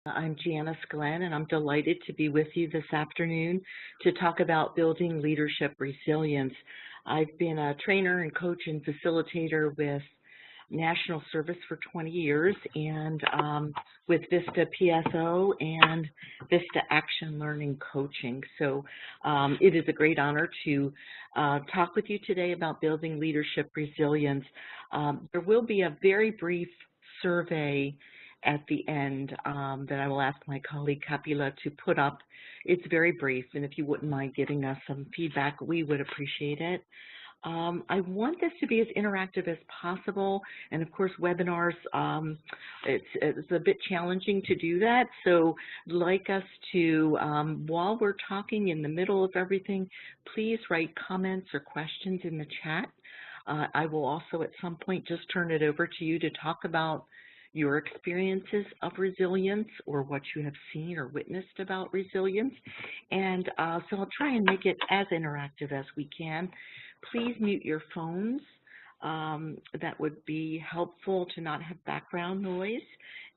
I'm Janice Glenn, and I'm delighted to be with you this afternoon to talk about building leadership resilience. I've been a trainer and coach and facilitator with National Service for 20 years and with Vista PSO and Vista Action Learning Coaching. So it is a great honor to talk with you today about building leadership resilience. There will be a very brief survey at the end that I will ask my colleague Kapila to put up. It's very brief, and if you wouldn't mind giving us some feedback, we would appreciate it. I want this to be as interactive as possible, and of course webinars, it's a bit challenging to do that, so I'd like us to, while we're talking in the middle of everything, please write comments or questions in the chat. I will also at some point just turn it over to you to talk about your experiences of resilience or what you have seen or witnessed about resilience. And so I'll try and make it as interactive as we can. Please mute your phones. That would be helpful to not have background noise.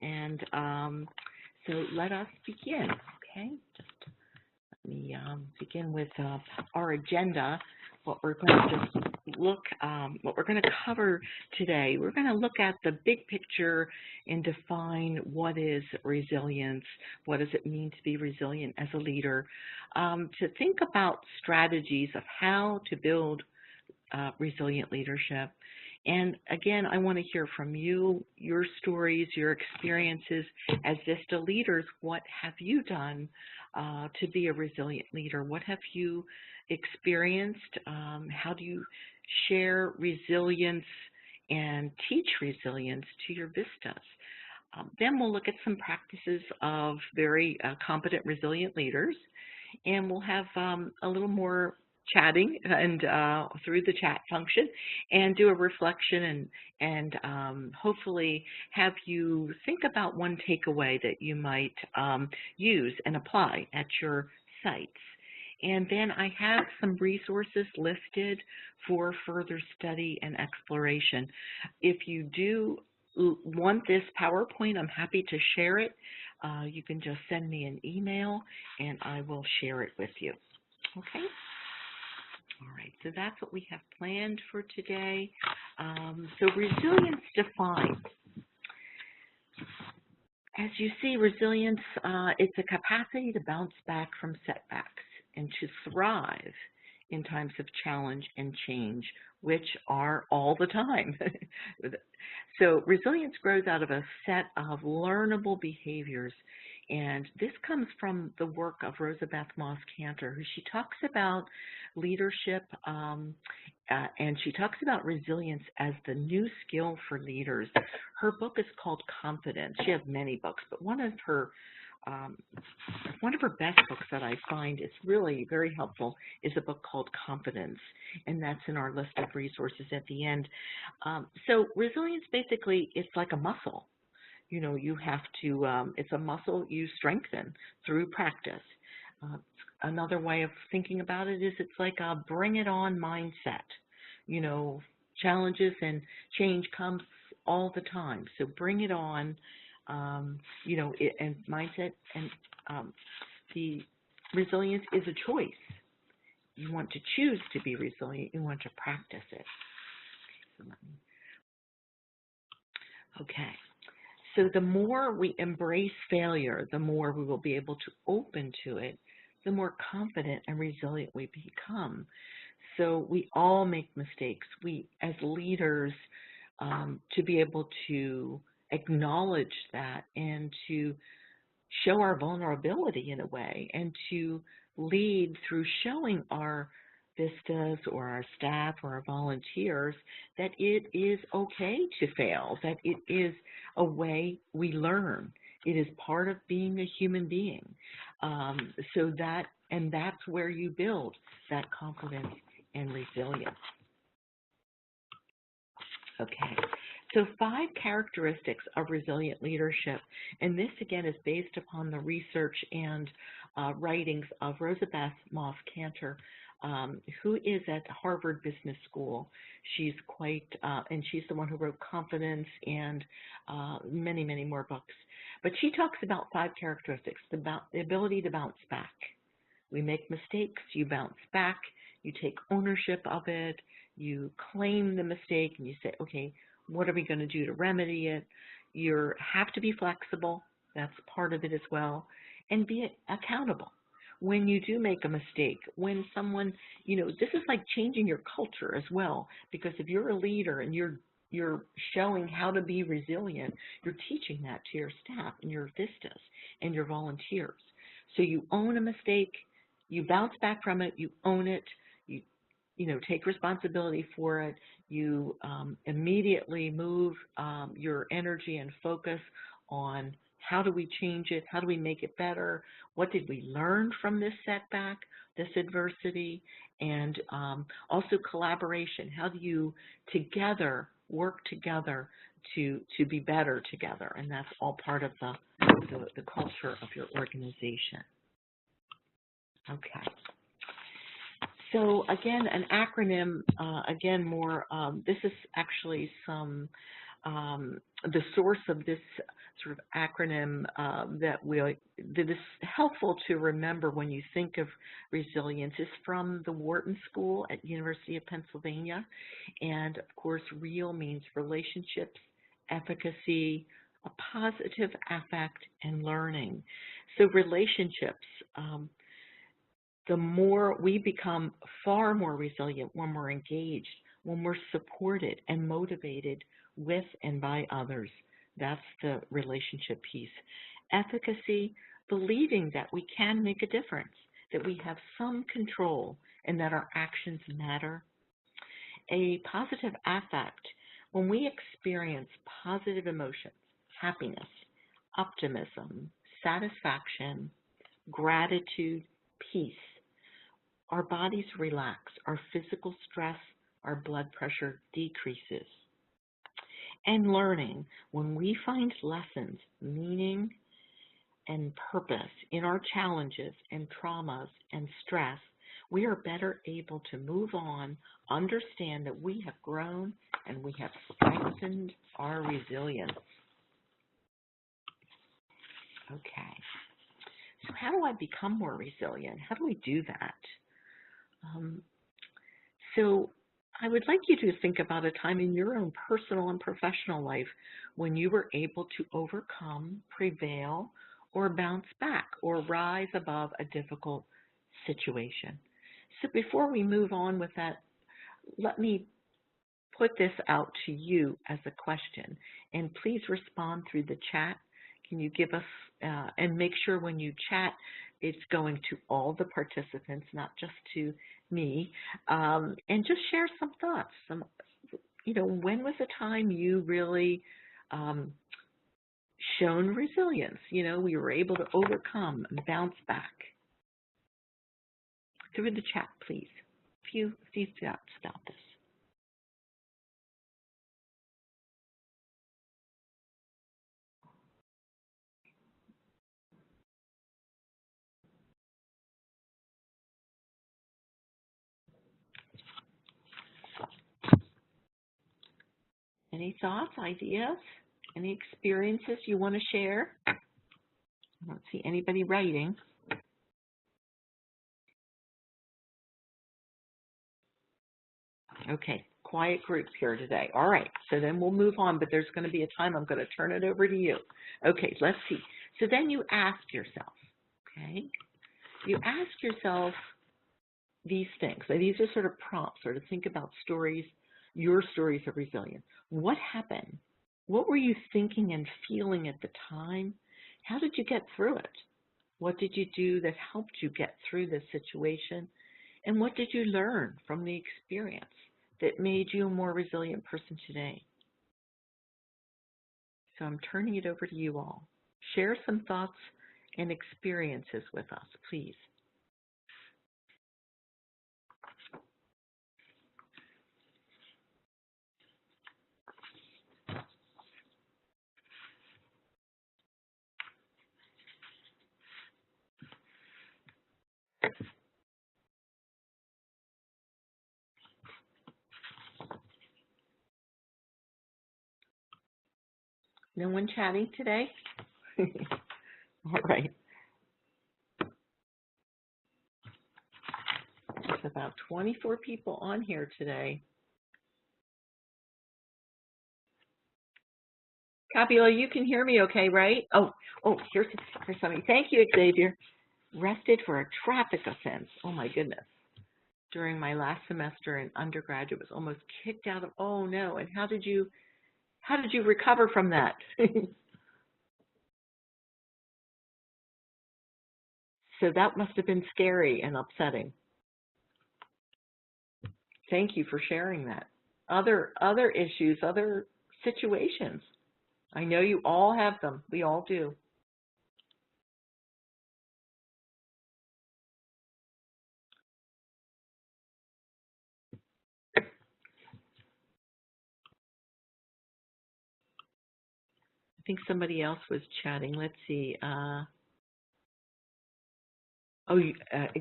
And so let us begin, okay? Just let me begin with our agenda. What we're going to just what we're going to cover today. We're going to look at the big picture and define what is resilience, what does it mean to be resilient as a leader, to think about strategies of how to build resilient leadership. And again, I want to hear from you, your stories, your experiences as Vista leaders. What have you done to be a resilient leader? What have you experienced? How do you share resilience and teach resilience to your Vistas? Then we'll look at some practices of very competent, resilient leaders, and we'll have a little more chatting and through the chat function, and do a reflection and hopefully have you think about one takeaway that you might use and apply at your sites. And then I have some resources listed for further study and exploration. If you do want this PowerPoint, I'm happy to share it. You can just send me an email and I will share it with you. Okay? All right, so that's what we have planned for today. So resilience defined. As you see, resilience, it's a capacity to bounce back from setbacks and to thrive in times of challenge and change, which are all the time. So resilience grows out of a set of learnable behaviors, and this comes from the work of Rosabeth Moss-Kanter, who she talks about leadership and she talks about resilience as the new skill for leaders. Her book is called Confidence. She has many books, but one of her best books that I find is really very helpful is a book called Confidence, and that's in our list of resources at the end. So resilience, basically, it's like a muscle. You know, you have to, it's a muscle you strengthen through practice. Another way of thinking about it is it's like a bring it on mindset. You know, challenges and change comes all the time, so bring it on. You know, and mindset and the resilience is a choice. You want to choose to be resilient. You want to practice it. Okay. So the more we embrace failure, the more we will be able to open to it, the more confident and resilient we become. So we all make mistakes. We, as leaders, to be able to acknowledge that and to show our vulnerability in a way and to lead through showing our Vistas or our staff or our volunteers that it is okay to fail, that it is a way we learn. It is part of being a human being. So that's where you build that confidence and resilience. Okay. So 5 characteristics of resilient leadership, and this again is based upon the research and writings of Rosabeth Moss-Kanter, who is at Harvard Business School. She's quite, and she's the one who wrote Confidence and many, many more books. But she talks about 5 characteristics, the ability to bounce back. We make mistakes, you bounce back, you take ownership of it, you claim the mistake, and you say, okay, what are we going to do to remedy it? You have to be flexible. That's part of it as well. And be accountable. When you do make a mistake, when someone, this is like changing your culture as well, because if you're a leader and you're showing how to be resilient, you're teaching that to your staff and your vistas and your volunteers. So you own a mistake, you bounce back from it, you own it, you take responsibility for it, you immediately move your energy and focus on how do we change it, how do we make it better, what did we learn from this setback, this adversity, and also collaboration. How do you together work together to be better together? And that's all part of the culture of your organization. Okay. So again, an acronym, this is actually the source of this sort of acronym that is helpful to remember when you think of resilience is from the Wharton School at University of Pennsylvania. And of course, REAL means relationships, efficacy, a positive affect, and learning. So relationships, the more we become far more resilient when we're engaged, when we're supported and motivated with and by others. That's the relationship piece. Efficacy, believing that we can make a difference, that we have some control, and that our actions matter. A positive affect, when we experience positive emotions, happiness, optimism, satisfaction, gratitude, peace, our bodies relax, our physical stress, our blood pressure decreases. And learning, when we find lessons, meaning, and purpose in our challenges and traumas and stress, we are better able to move on, understand that we have grown and we have strengthened our resilience. Okay. So how do I become more resilient? How do we do that? So I would like you to think about a time in your own personal and professional life when you were able to overcome, prevail, or bounce back, or rise above a difficult situation. So before we move on with that, let me put this out to you as a question, and please respond through the chat. Can you give us, and make sure when you chat, it's going to all the participants, not just to me, and just share some thoughts. When was a time you really shown resilience? We were able to overcome and bounce back. Through the chat, please. A few thoughts about this. Any thoughts, ideas, any experiences you want to share? I don't see anybody writing. Okay, quiet group here today. All right, so then we'll move on, but there's going to be a time I'm going to turn it over to you. Okay, let's see. So then you ask yourself, okay? You ask yourself these things. So these are sort of prompts, or to think about stories, your stories of resilience. What happened? What were you thinking and feeling at the time? How did you get through it? What did you do that helped you get through this situation? And what did you learn from the experience that made you a more resilient person today? So I'm turning it over to you all. Share some thoughts and experiences with us, please. No one chatting today? All right. There's about 24 people on here today. Capula, you can hear me okay, right? Oh, here's something. Thank you, Xavier. Arrested for a traffic offense. Oh my goodness. During my last semester in undergraduate, was almost kicked out of. Oh no! And how did you recover from that? So that must have been scary and upsetting. Thank you for sharing that. Other issues, other situations. I know you all have them. We all do. I think somebody else was chatting. Let's see.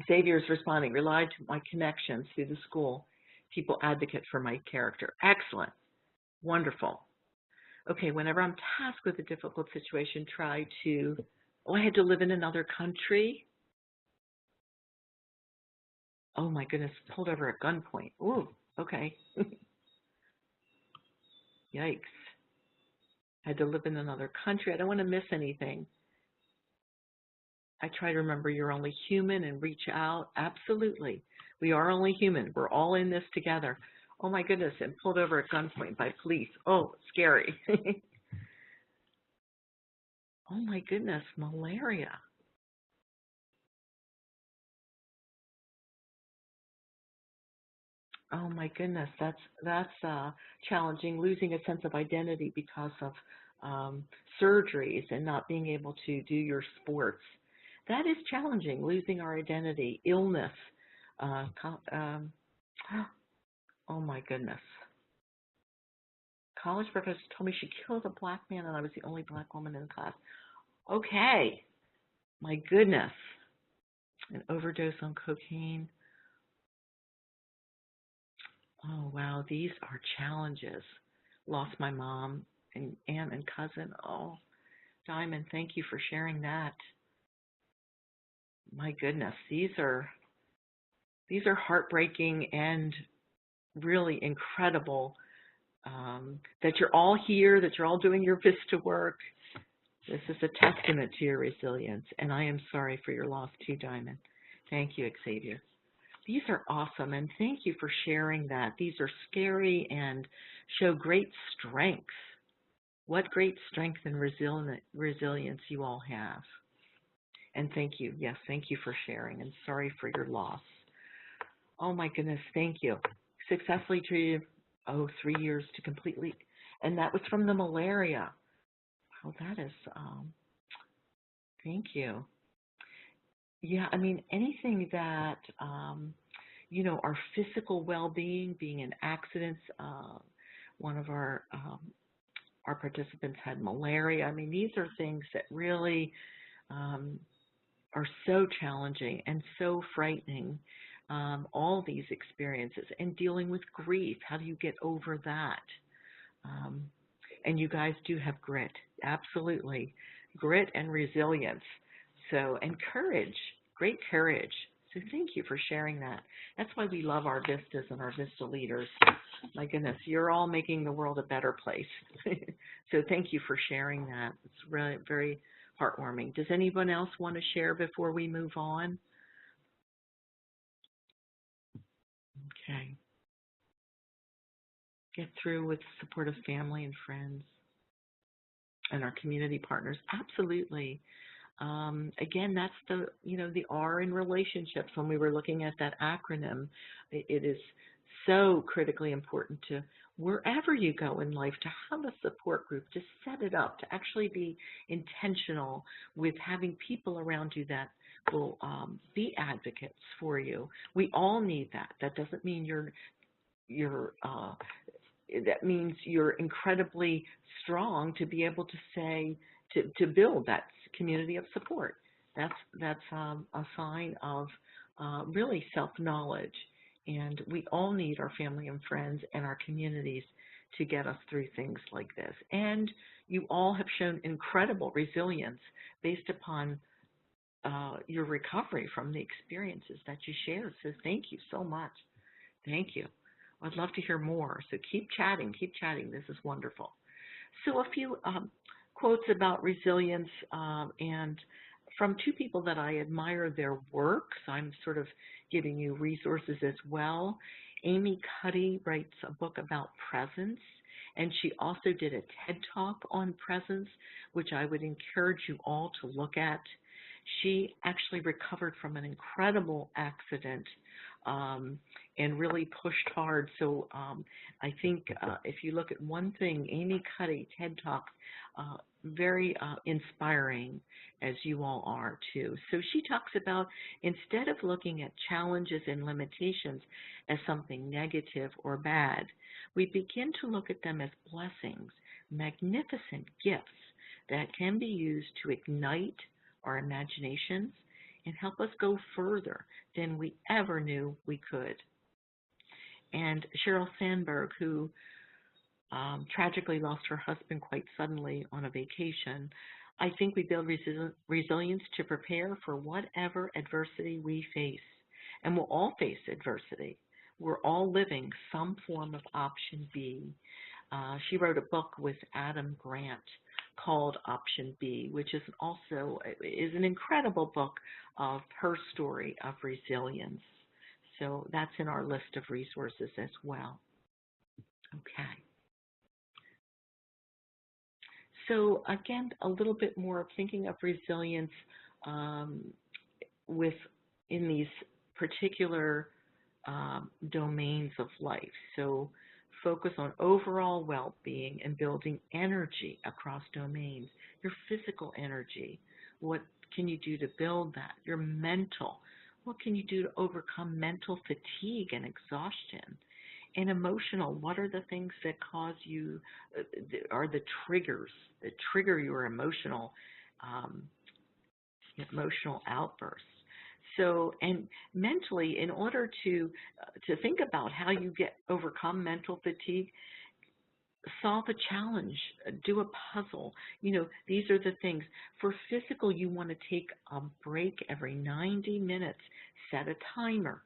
Xavier's responding. Relied to my connections through the school. People advocate for my character. Excellent. Wonderful. Okay, whenever I'm tasked with a difficult situation, try to, I had to live in another country. Oh my goodness, pulled over at gunpoint. Ooh, okay. Yikes. Had to live in another country. I don't want to miss anything. I try to remember you're only human and reach out. Absolutely. We are only human. We're all in this together. Oh my goodness, and pulled over at gunpoint by police. Oh, scary. Oh my goodness, malaria. Oh my goodness, that's challenging. Losing a sense of identity because of surgeries and not being able to do your sports. That is challenging. Losing our identity, illness. Uh, oh my goodness. College professor told me she killed a black man and I was the only black woman in the class. Okay, my goodness. An overdose on cocaine. Oh, wow, these are challenges. Lost my mom and aunt and cousin. Oh, Diamond, thank you for sharing that. My goodness, these are heartbreaking and really incredible that you're all here, that you're all doing your VISTA work. This is a testament to your resilience, and I am sorry for your loss too, Diamond. Thank you, Xavier. These are awesome, and thank you for sharing that. These are scary and show great strength. What great strength and resilience you all have. And thank you. Yes, thank you for sharing, and sorry for your loss. Oh, my goodness, thank you. Successfully treated, 3 years to completely, and that was from the malaria. Oh, that is, thank you. Yeah, I mean, anything that, our physical well-being, being in accidents, one of our participants had malaria. I mean, these are things that really are so challenging and so frightening, all these experiences, and dealing with grief. How do you get over that? And you guys do have grit, absolutely. Grit and resilience. So, and courage, great courage. So thank you for sharing that. That's why we love our VISTAs and our VISTA leaders. My goodness, you're all making the world a better place. So thank you for sharing that. It's really very heartwarming. Does anyone else want to share before we move on? Okay. Get through with support of family and friends and our community partners. Absolutely. Again, that's the R in relationships. When we were looking at that acronym, it is so critically important to, wherever you go in life, to have a support group, to set it up, to actually be intentional with having people around you that will be advocates for you. We all need that. That doesn't mean that means you're incredibly strong to be able to say, to build that community of support. That's a sign of really self-knowledge. And we all need our family and friends and our communities to get us through things like this. And you all have shown incredible resilience based upon your recovery from the experiences that you shared. So thank you so much. Thank you. I'd love to hear more. So keep chatting, keep chatting. This is wonderful. So a few quotes about resilience and from two people that I admire their work. So I'm sort of giving you resources as well. Amy Cuddy writes a book about presence, and she also did a TED Talk on presence, which I would encourage you all to look at. She actually recovered from an incredible accident and really pushed hard. So I think if you look at one thing, Amy Cuddy, TED Talk, very inspiring, as you all are too. So she talks about instead of looking at challenges and limitations as something negative or bad, we begin to look at them as blessings, magnificent gifts that can be used to ignite our imaginations and help us go further than we ever knew we could. And Sheryl Sandberg, who tragically lost her husband quite suddenly on a vacation, I think we build resilience to prepare for whatever adversity we face. And we'll all face adversity. We're all living some form of option B. She wrote a book with Adam Grant called Option B, which is also an incredible book of her story of resilience. So that's in our list of resources as well. Okay. So again, a little bit more of thinking of resilience in these particular domains of life. So focus on overall well-being and building energy across domains. Your physical energy, what can you do to build that? Your mental, what can you do to overcome mental fatigue and exhaustion? And emotional, what are the things that cause you, are the triggers that trigger your emotional outbursts? So, and mentally, in order to think about how you overcome mental fatigue, solve a challenge, do a puzzle. You know, these are the things. For physical, you want to take a break every 90 minutes. Set a timer.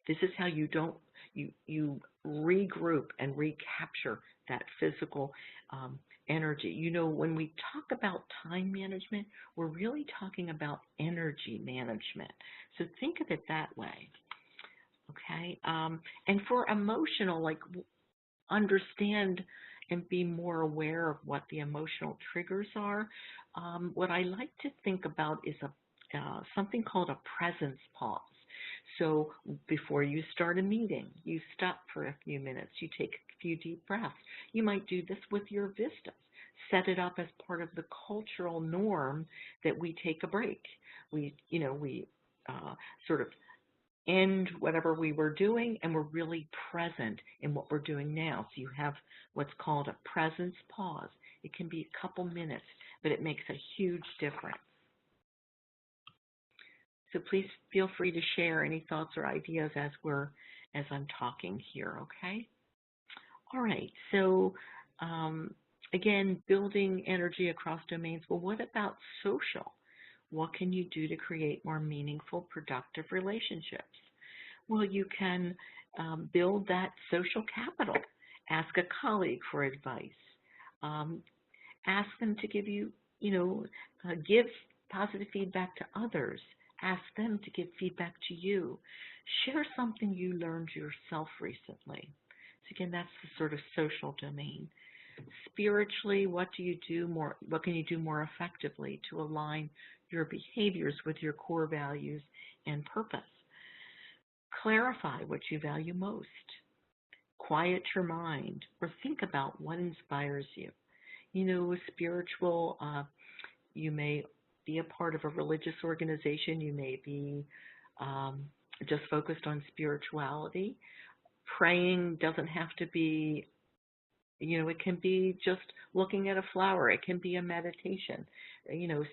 This is how you regroup and recapture that physical energy. You know, when we talk about time management, we're really talking about energy management. So think of it that way. Okay. And for emotional, like understand and be more aware of what the emotional triggers are. What I like to think about is something called a presence pause. So before you start a meeting, you stop for a few minutes, you take a few deep breaths. You might do this with your vistas. Set it up as part of the cultural norm that we take a break. We sort of end whatever we were doing and we're really present in what we're doing now. So you have what's called a presence pause. It can be a couple minutes, but it makes a huge difference. So please feel free to share any thoughts or ideas as I'm talking here, okay? All right, so again, building energy across domains. Well, what about social? What can you do to create more meaningful, productive relationships? Well, you can build that social capital. Ask a colleague for advice. Ask them to give you, give positive feedback to others. Ask them to give feedback to you. Share something you learned yourself recently. So again, that's the sort of social domain. Spiritually, what can you do more effectively to align your behaviors with your core values and purpose? Clarify what you value most. Quiet your mind or think about what inspires you. Spiritual, you may be a part of a religious organization. You may be just focused on spirituality. Praying doesn't have to be, it can be just looking at a flower. It can be a meditation.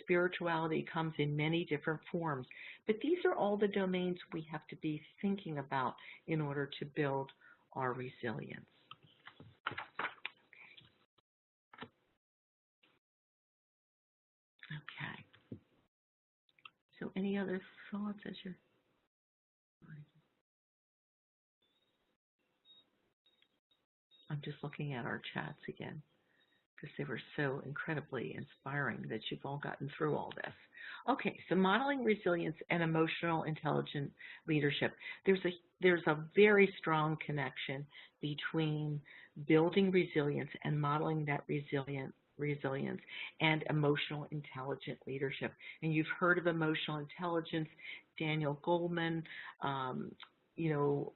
Spirituality comes in many different forms. But these are all the domains we have to be thinking about in order to build our resilience. So any other thoughts as you're... I'm just looking at our chats again, because they were so incredibly inspiring that you've all gotten through all this. Okay, so modeling resilience and emotional intelligent leadership. There's a very strong connection between building resilience and modeling that resilience and emotional intelligent leadership. And you've heard of emotional intelligence, Daniel Goleman, you know,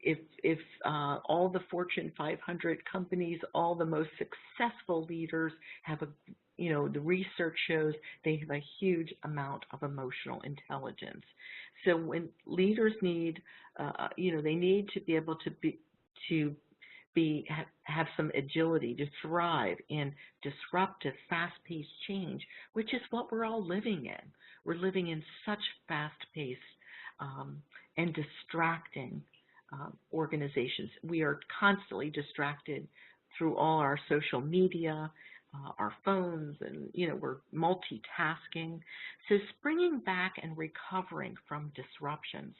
if all the Fortune 500 companies, all the most successful leaders have the research shows they have a huge amount of emotional intelligence. So when leaders need, they need to be able to have some agility to thrive in disruptive, fast-paced change, which is what we're all living in. We're living in such fast-paced and distracting organizations. We are constantly distracted through all our social media, our phones, and we're multitasking. So springing back and recovering from disruptions,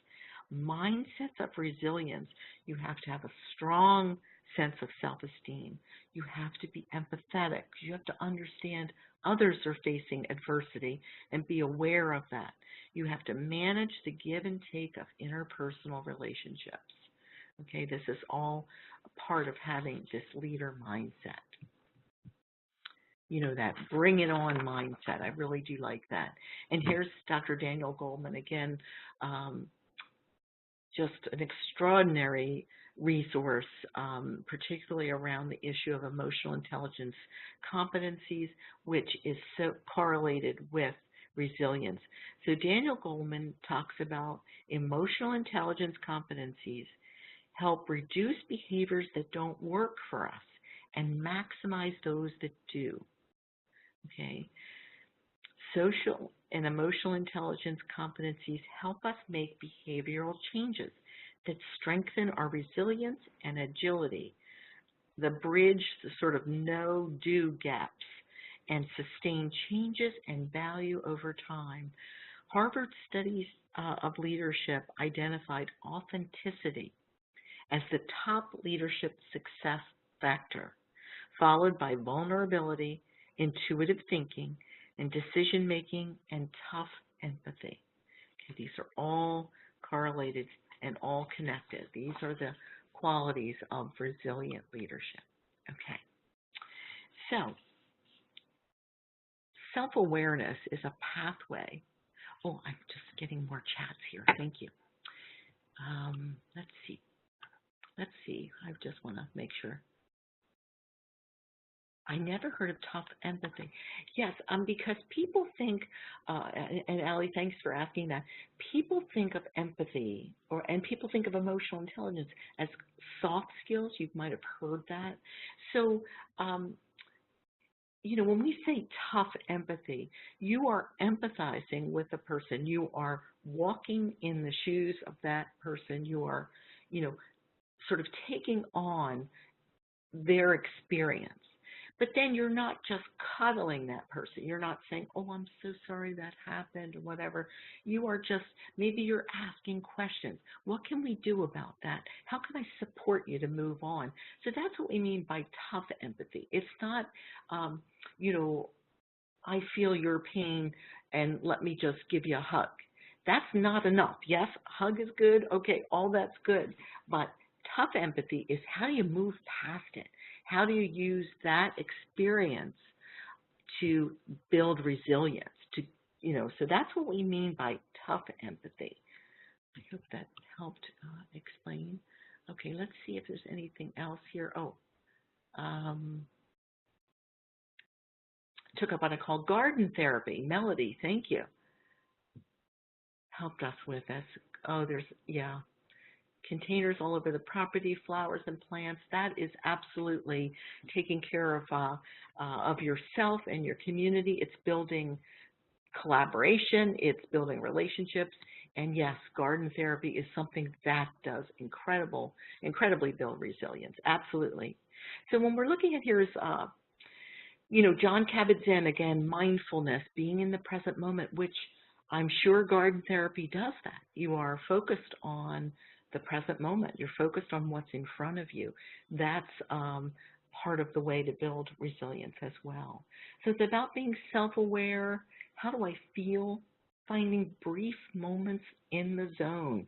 mindsets of resilience, you have to have a strong sense of self-esteem. You have to be empathetic. You have to understand others are facing adversity and be aware of that. You have to manage the give and take of interpersonal relationships. Okay, this is all a part of having this leader mindset. That bring it on mindset. I really do like that. And here's Dr. Daniel Goleman again, just an extraordinary resource, particularly around the issue of emotional intelligence competencies, which is so correlated with resilience. So Daniel Goleman talks about emotional intelligence competencies help reduce behaviors that don't work for us and maximize those that do. Okay. Social and emotional intelligence competencies help us make behavioral changes that strengthen our resilience and agility, that bridge the sort of no-do gaps and sustain changes and value over time. Harvard studies of leadership identified authenticity as the top leadership success factor, followed by vulnerability, intuitive thinking, and decision-making, and tough empathy. Okay, these are all correlated and all connected. These are the qualities of resilient leadership. Okay, so self-awareness is a pathway. Oh, I'm just getting more chats here. Thank you. Let's see. I just want to make sure. I never heard of tough empathy. Yes, because people think, and Allie, thanks for asking that. People think of empathy, and people think of emotional intelligence as soft skills. You might have heard that. So, when we say tough empathy, you are empathizing with a person. You are walking in the shoes of that person. You are, sort of taking on their experience. But then you're not just cuddling that person. You're not saying, oh, I'm so sorry that happened or whatever. You are just, maybe you're asking questions. What can we do about that? How can I support you to move on? So that's what we mean by tough empathy. It's not, I feel your pain and let me just give you a hug. That's not enough. Yes, hug is good. Okay, all that's good. But tough empathy is how do you move past it? How do you use that experience to build resilience? So that's what we mean by tough empathy. I hope that helped explain. Okay, let's see if there's anything else here. Took up what I call garden therapy. Melody, thank you. Helped us with this. Oh, containers all over the property, flowers and plants. That is absolutely taking care of yourself and your community. It's building collaboration. It's building relationships. And yes, garden therapy is something that does incredibly build resilience. Absolutely. So when we're looking at here is John Kabat-Zinn, again, mindfulness, being in the present moment, which I'm sure garden therapy does that. You are focused on the present moment. You're focused on what's in front of you. That's part of the way to build resilience as well. So it's about being self-aware. How do I feel? Finding brief moments in the zone.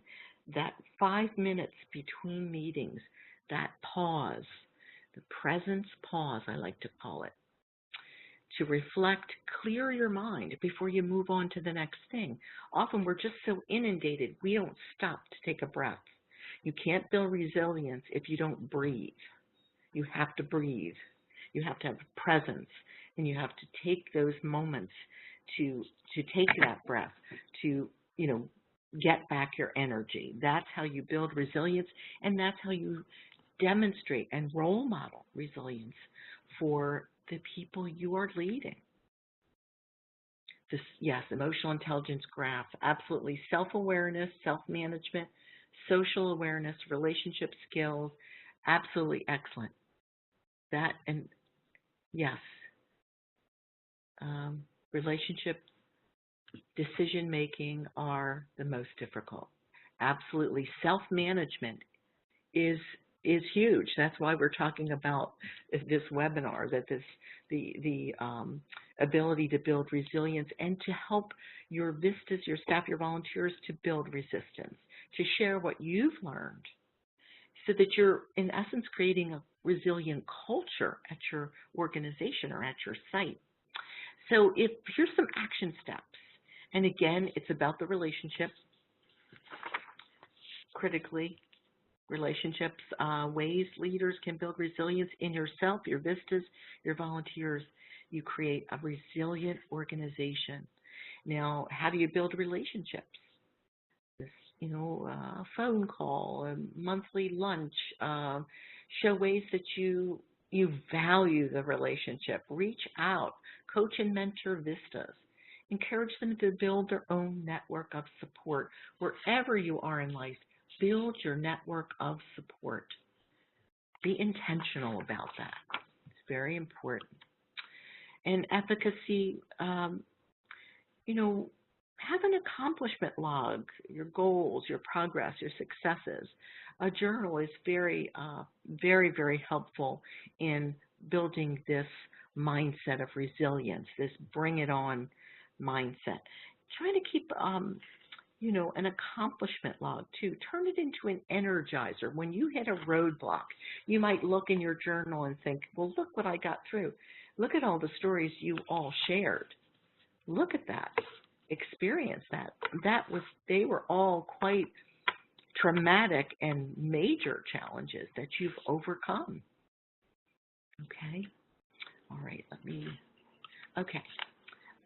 That 5 minutes between meetings, that pause, the presence pause, I like to call it, to reflect, clear your mind before you move on to the next thing. Often we're just so inundated, we don't stop to take a breath. You can't build resilience if you don't breathe. You have to breathe. You have to have presence, and you have to take those moments to take that breath, to, get back your energy. That's how you build resilience, and that's how you demonstrate and role model resilience for the people you are leading. This, yes, emotional intelligence graph, absolutely. Self-awareness, self-management, social awareness, relationship skills, absolutely excellent. That, and yes, relationship decision-making are the most difficult. Absolutely. Self-management is huge. That's why we're talking about this webinar, that the ability to build resilience and to help your VISTAs, your staff, your volunteers to build resistance, to share what you've learned so that you're, in essence, creating a resilient culture at your organization or at your site. So here's some action steps. And again, it's about the relationships, critically, relationships, ways leaders can build resilience in yourself, your VISTAs, your volunteers. You create a resilient organization. Now, how do you build relationships? This, a phone call, a monthly lunch, show ways that you value the relationship. Reach out, coach and mentor VISTAs. Encourage them to build their own network of support wherever you are in life. Build your network of support. Be intentional about that. It's very important. And efficacy, have an accomplishment log, your goals, your progress, your successes. A journal is very, very helpful in building this mindset of resilience, this bring it on mindset. Try to keep an accomplishment log too. Turn it into an energizer. When you hit a roadblock, you might look in your journal and think, well, look what I got through. Look at all the stories you all shared. Look at that. Experience that. They were all quite traumatic and major challenges that you've overcome. Okay. All right. Okay.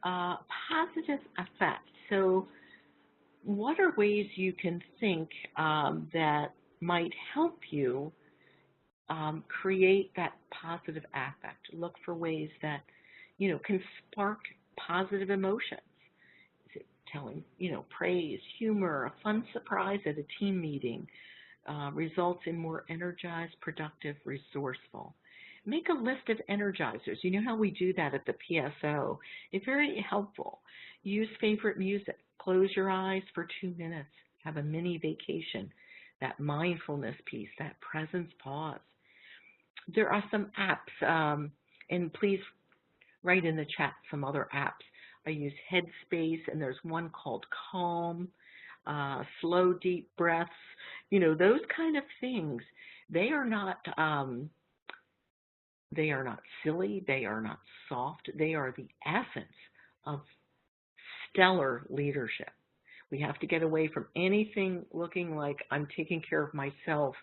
Positive effect. So what are ways you can think that might help you create that positive affect? Look for ways that, can spark positive emotions. Is it telling, praise, humor, a fun surprise at a team meeting results in more energized, productive, resourceful. Make a list of energizers. You know how we do that at the PSO. It's very helpful. Use favorite music. Close your eyes for 2 minutes. Have a mini vacation. That mindfulness piece, that presence pause. There are some apps, and please write in the chat some other apps. I use Headspace, and there's one called Calm, slow, deep breaths. Those kind of things. They are not silly. They are not soft. They are the essence of stellar leadership. We have to get away from anything looking like I'm taking care of myself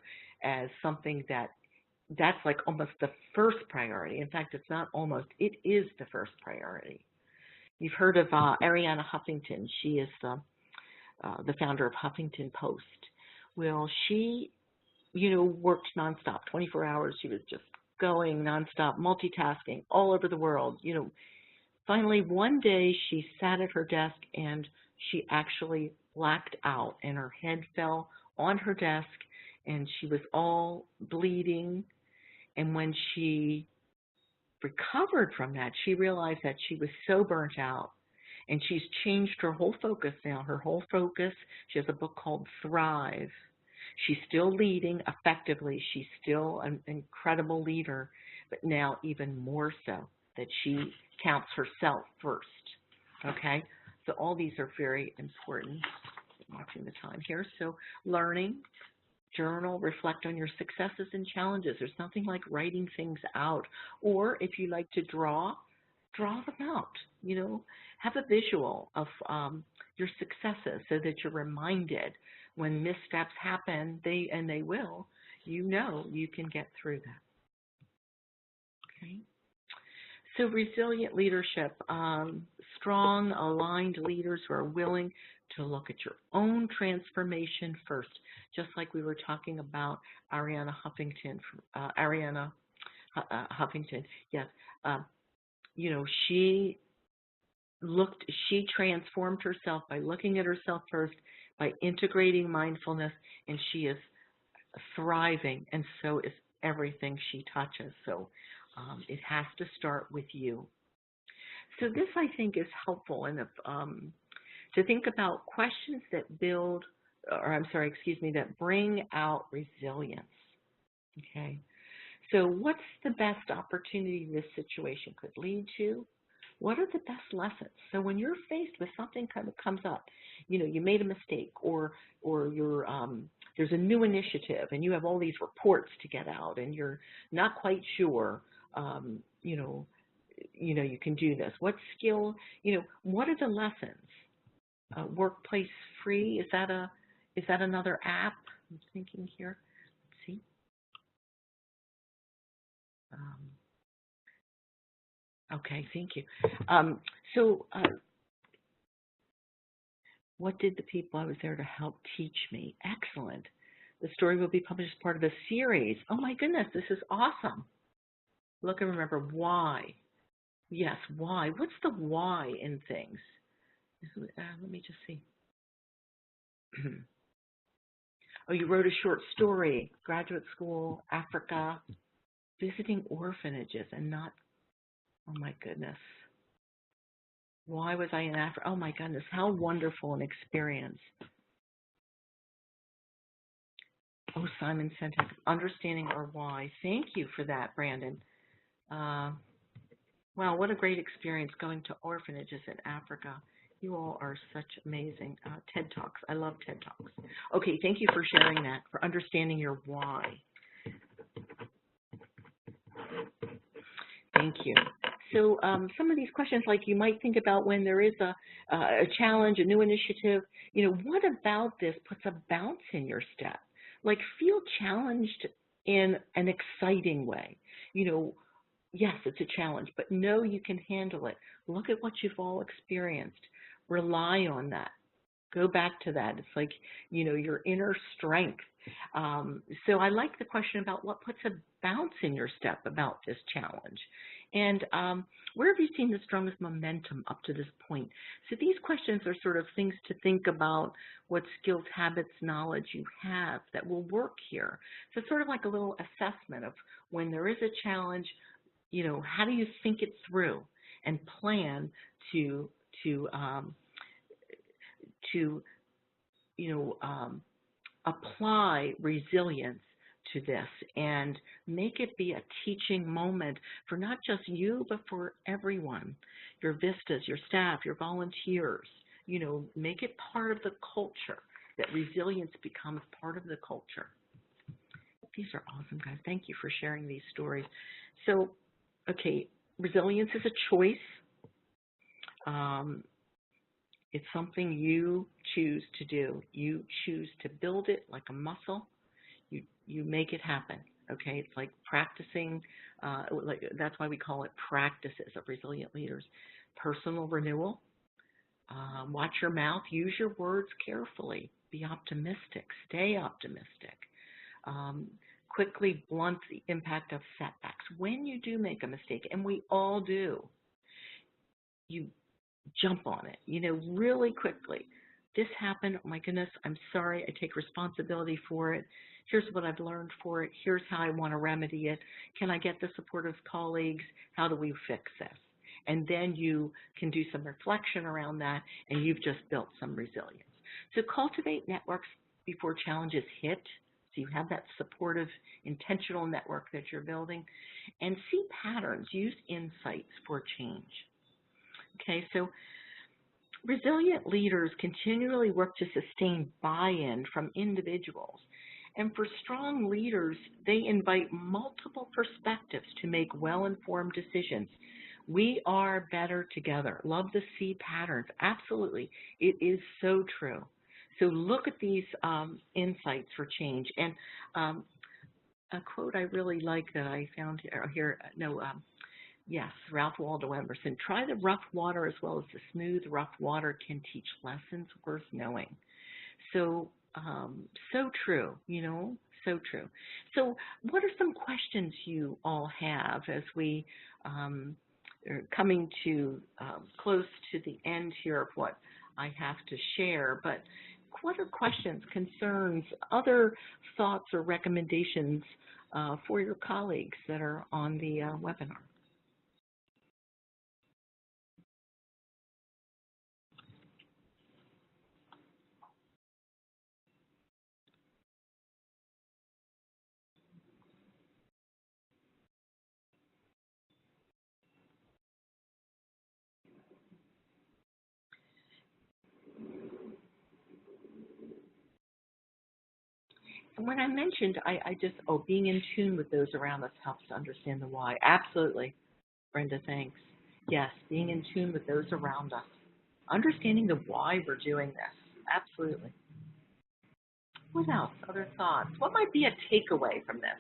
as something that's like almost the first priority. In fact, it's not almost, it is the first priority. You've heard of Arianna Huffington. She is the founder of Huffington Post. Well, she, worked nonstop, 24 hours. She was just going nonstop, multitasking all over the world. Finally, one day she sat at her desk and she actually blacked out, and her head fell on her desk and she was all bleeding. And when she recovered from that, she realized that she was so burnt out, and she's changed her whole focus now. Her whole focus, she has a book called Thrive. She's still leading effectively. She's still an incredible leader, but now even more so that she counts herself first. Okay? So all these are very important. I'm watching the time here. So learning, journal, reflect on your successes and challenges. There's nothing like writing things out. Or if you like to draw them out. You know, have a visual of your successes so that you're reminded when missteps happen, they will, you know you can get through that. Okay. So resilient leadership, strong, aligned leaders who are willing to look at your own transformation first, just like we were talking about Arianna Huffington. Huffington, yes. You know, she transformed herself by looking at herself first, by integrating mindfulness, and she is thriving, and so is everything she touches. So it has to start with you. So this, I think, is helpful in to think about questions that that bring out resilience. Okay. So what's the best opportunity this situation could lead to? What are the best lessons? So when you're faced with something kind of comes up, you know, you made a mistake, or you're there's a new initiative, and you have all these reports to get out, and you're not quite sure, you can do this. What skill? You know, what are the lessons? Workplace Free, is that another app? I'm thinking here. Let's see. Okay, thank you. What did the people I was there to help teach me? Excellent. The story will be published as part of a series. Oh my goodness, this is awesome. Look and remember why. Yes, why. What's the why in things? Let me just see. Oh, you wrote a short story, graduate school, Africa, visiting orphanages and not, oh my goodness. Why was I in Africa? Oh my goodness, how wonderful an experience. Oh, Simon Sentek, understanding our why. Thank you for that, Brandon. Wow, what a great experience going to orphanages in Africa. You all are such amazing TED Talks. I love TED Talks. Okay, thank you for sharing that, for understanding your why. Thank you. So some of these questions, like you might think about when there is a challenge, a new initiative, you know, what about this puts a bounce in your step? Like feel challenged in an exciting way. You know, yes, it's a challenge, but know you can handle it. Look at what you've all experienced. Rely on that. Go back to that. It's like, you know, your inner strength. So I like the question about what puts a bounce in your step about this challenge. And where have you seen the strongest momentum up to this point? So these questions are sort of things to think about, what skills, habits, knowledge you have that will work here. So it's sort of like a little assessment of when there is a challenge, you know, how do you think it through and plan to apply resilience to this and make it be a teaching moment for not just you, but for everyone, your vistas, your staff, your volunteers. You know, make it part of the culture, that resilience becomes part of the culture. These are awesome, guys. Thank you for sharing these stories. So, okay, resilience is a choice. It's something you choose to do. You choose to build it like a muscle. You make it happen, okay? It's like practicing, that's why we call it practices of resilient leaders. Personal renewal, watch your mouth, use your words carefully, be optimistic, stay optimistic. Quickly blunt the impact of setbacks. When you do make a mistake, and we all do, you jump on it, you know, really quickly. This happened, oh my goodness, I'm sorry, I take responsibility for it. Here's what I've learned for it. Here's how I want to remedy it. Can I get the support of colleagues? How do we fix this? And then you can do some reflection around that, and you've just built some resilience. So cultivate networks before challenges hit. So you have that supportive, intentional network that you're building. And see patterns. Use insights for change. Okay, so resilient leaders continually work to sustain buy-in from individuals. And for strong leaders, they invite multiple perspectives to make well-informed decisions. We are better together. Love the C patterns. Absolutely. It is so true. So look at these insights for change. And a quote I really like that I found here, yes, Ralph Waldo Emerson. Try the rough water as well as the smooth. Rough water can teach lessons worth knowing. So, so true, so true. So what are some questions you all have as we are coming to close to the end here of what I have to share? But what are questions, concerns, other thoughts or recommendations for your colleagues that are on the webinar? And when I mentioned, being in tune with those around us helps to understand the why. Absolutely, Brenda, thanks. Yes, being in tune with those around us. Understanding the why we're doing this. Absolutely. What else? Other thoughts? What might be a takeaway from this?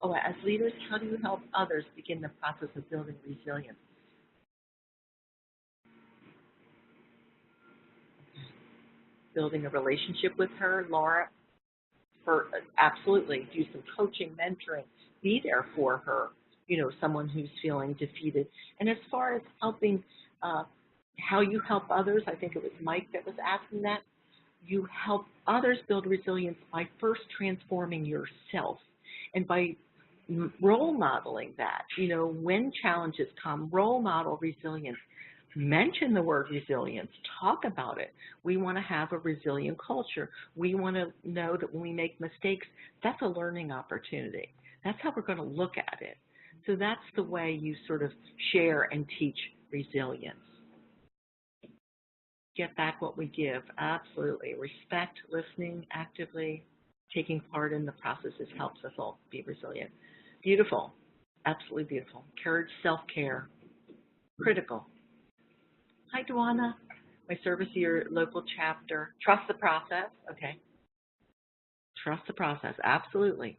Oh, as leaders, how do you help others begin the process of building resilience? Building a relationship with her, Laura, absolutely do some coaching, mentoring, be there for her, someone who's feeling defeated. And as far as helping, how you help others, I think it was Mike that was asking that, you help others build resilience by first transforming yourself and by role modeling that. When challenges come, role model resilience. Mention the word resilience, talk about it. We want to have a resilient culture. We want to know that when we make mistakes, that's a learning opportunity. That's how we're going to look at it. So that's the way you sort of share and teach resilience. Get back what we give, absolutely. Respect, listening actively, taking part in the processes helps us all be resilient. Beautiful, absolutely beautiful. Courage, self-care, critical. Hi, Duana. My service to your local chapter. Trust the process. Okay. Trust the process. Absolutely.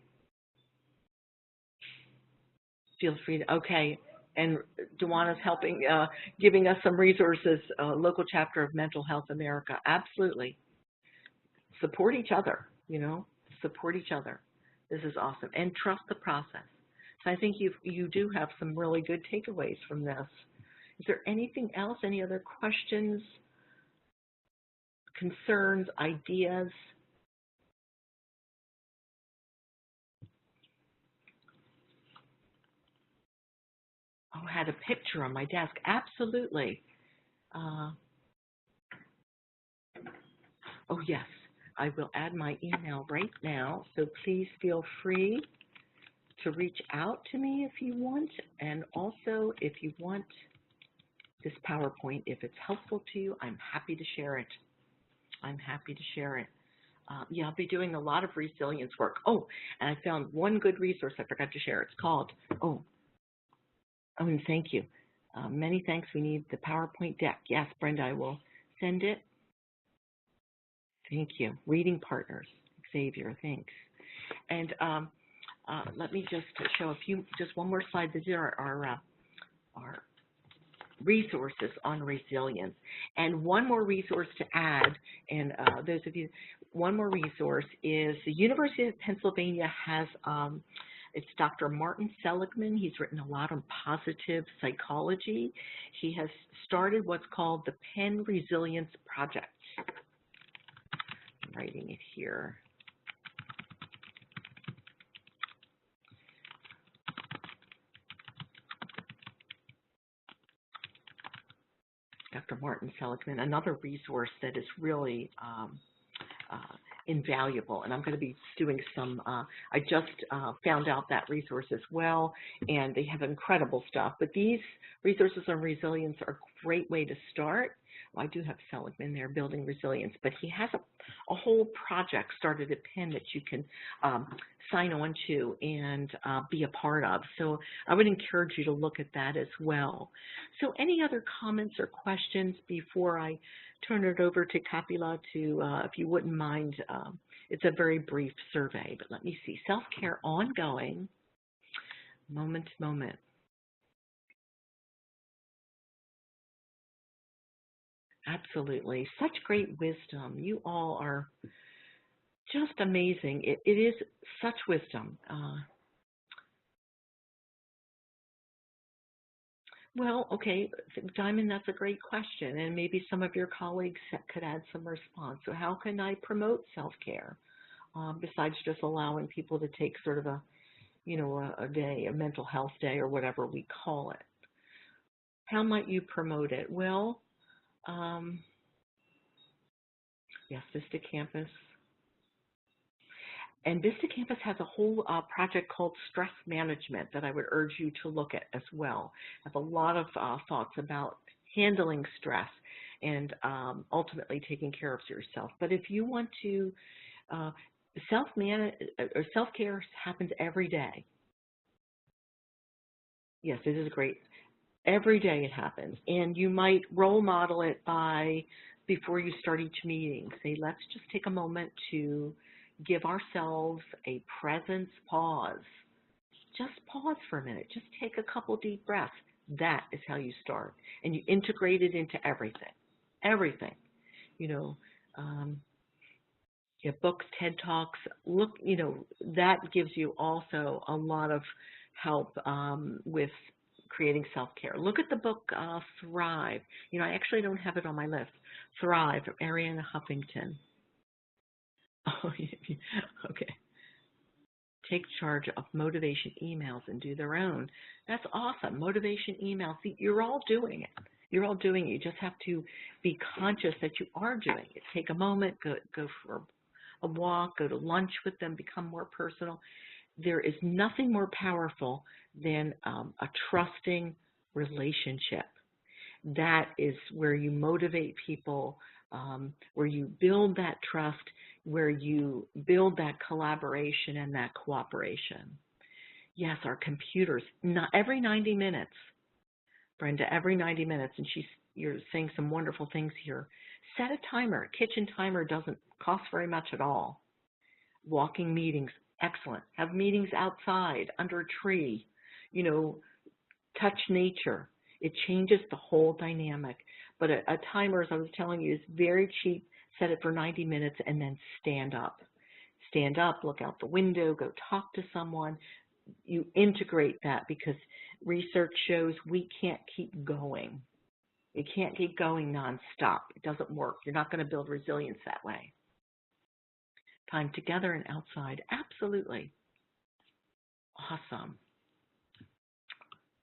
Feel free to. Okay. And Duana's helping, giving us some resources. Local chapter of Mental Health America. Absolutely. Support each other. Support each other. This is awesome. And trust the process. So I think you do have some really good takeaways from this. Is there anything else? Any other questions, concerns, ideas? Oh, I had a picture on my desk. Absolutely. Oh, yes. I will add my email right now. So please feel free to reach out to me if you want. And also, if you want this PowerPoint, if it's helpful to you, I'm happy to share it. I'm happy to share it. Yeah, I'll be doing a lot of resilience work. Oh, and I found one good resource I forgot to share. It's called, and thank you. Many thanks. We need the PowerPoint deck. Yes, Brenda, I will send it. Thank you. Reading Partners, Xavier, thanks. And let me just show just one more slide. These are our resources on resilience. And one more resource to add, and those of you, one more resource is the University of Pennsylvania has, it's Dr. Martin Seligman. He's written a lot on positive psychology. He has started what's called the Penn Resilience Project. writing it here. Dr. Martin Seligman, another resource that is really invaluable, and I'm going to be doing some, I just found out that resource as well, and they have incredible stuff, but these resources on resilience are a great way to start. Well, I do have Seligman there, Building Resilience, but he has a whole project started at Penn that you can sign on to and be a part of. So I would encourage you to look at that as well. So any other comments or questions before I turn it over to Kapila to, if you wouldn't mind, it's a very brief survey, but let me see. Self-care ongoing, moment to moment. Absolutely. Such great wisdom. You all are just amazing. It is such wisdom. Well, okay, Diamond, that's a great question, and maybe some of your colleagues could add some response. So how can I promote self-care besides just allowing people to take sort of a, you know, a day, a mental health day or whatever we call it? How might you promote it? Well, yes, Vista Campus. And Vista Campus has a whole project called Stress Management that I would urge you to look at as well. I have a lot of thoughts about handling stress and ultimately taking care of yourself. But if you want to, self-care happens every day. Yes, it is great. Every day it happens. And you might role model it by, before you start each meeting, say, let's just take a moment to give ourselves a presence pause. Just pause for a minute. Just take a couple deep breaths. That is how you start. And you integrate it into everything. Everything. You know, you have books, TED Talks. Look, you know, that gives you also a lot of help with creating self-care. Look at the book Thrive. You know, I actually don't have it on my list. Thrive, Arianna Huffington. Oh, okay. Take charge of motivation emails and do their own. That's awesome. Motivation emails. See, you're all doing it. You're all doing it. You just have to be conscious that you are doing it. Take a moment, go for a walk, go to lunch with them, become more personal. There is nothing more powerful than a trusting relationship. That is where you motivate people, where you build that trust, where you build that collaboration and that cooperation. Yes, our computers, not every 90 minutes, Brenda, every 90 minutes, and you're saying some wonderful things here. Set a timer. A kitchen timer doesn't cost very much at all. Walking meetings, excellent. Have meetings outside, under a tree, you know, touch nature. It changes the whole dynamic. But a timer, as I was telling you, is very cheap. Set it for 90 minutes and then stand up. Stand up, look out the window, go talk to someone. You integrate that because research shows we can't keep going. You can't keep going nonstop. It doesn't work. You're not going to build resilience that way. Time together and outside, absolutely. Awesome.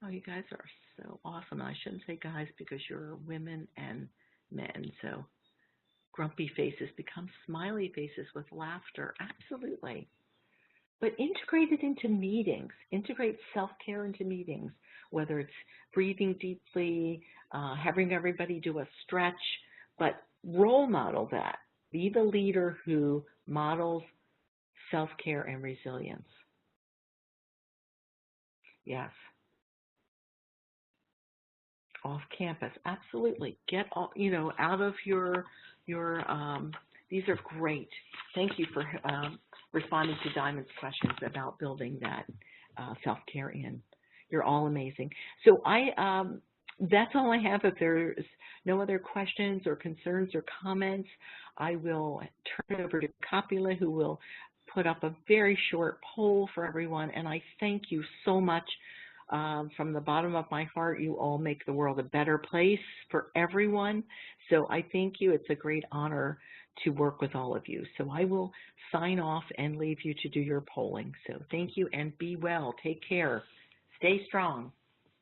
Oh, you guys are so awesome. I shouldn't say guys because you're women and men, so grumpy faces become smiley faces with laughter. Absolutely. But integrate it into meetings. Integrate self-care into meetings, whether it's breathing deeply, having everybody do a stretch, but role model that. Be the leader who models self-care and resilience. Yes. Off campus, absolutely. Get all, out of your these are great. Thank you for responding to Diamond's questions about building that self-care in. You're all amazing. So that's all I have. If there's no other questions or concerns or comments, I will turn it over to Kapila, who will put up a very short poll for everyone. And I thank you so much From the bottom of my heart, you all make the world a better place for everyone. So I thank you. It's a great honor to work with all of you. So I will sign off and leave you to do your polling. So thank you and be well. Take care. Stay strong.